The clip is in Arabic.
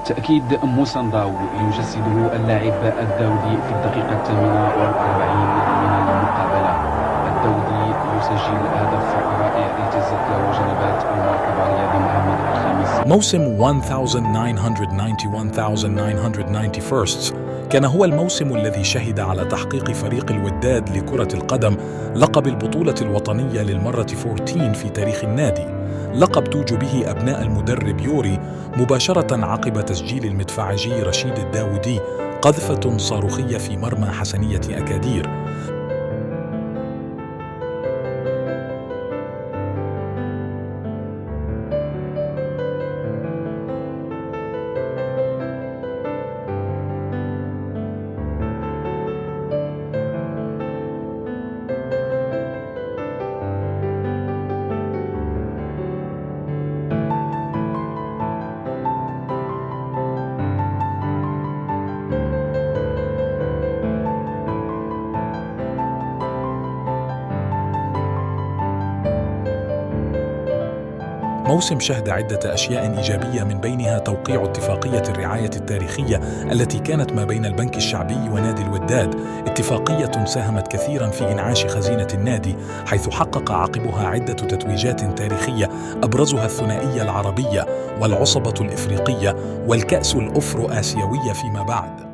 تأكيد موسنداو يجسده اللاعب الداودي في الدقيقة 48 من المقابلة. الداودي يسجل هدف رائع التزت له جنبات المراقبة رياض محمد الخامس. موسم 1991 كان هو الموسم الذي شهد على تحقيق فريق الوداد لكرة القدم لقب البطولة الوطنية للمرة 14 في تاريخ النادي، لقب توج به أبناء المدرب يوري مباشرة عقب تسجيل المدفعجي رشيد الداودي قذفة صاروخية في مرمى حسنية أكادير. موسم شهد عدة أشياء إيجابية، من بينها توقيع اتفاقية الرعاية التاريخية التي كانت ما بين البنك الشعبي ونادي الوداد، اتفاقية ساهمت كثيرا في إنعاش خزينة النادي، حيث حقق عقبها عدة تتويجات تاريخية أبرزها الثنائية العربية والعصبة الإفريقية والكأس الأفرو آسيوية فيما بعد.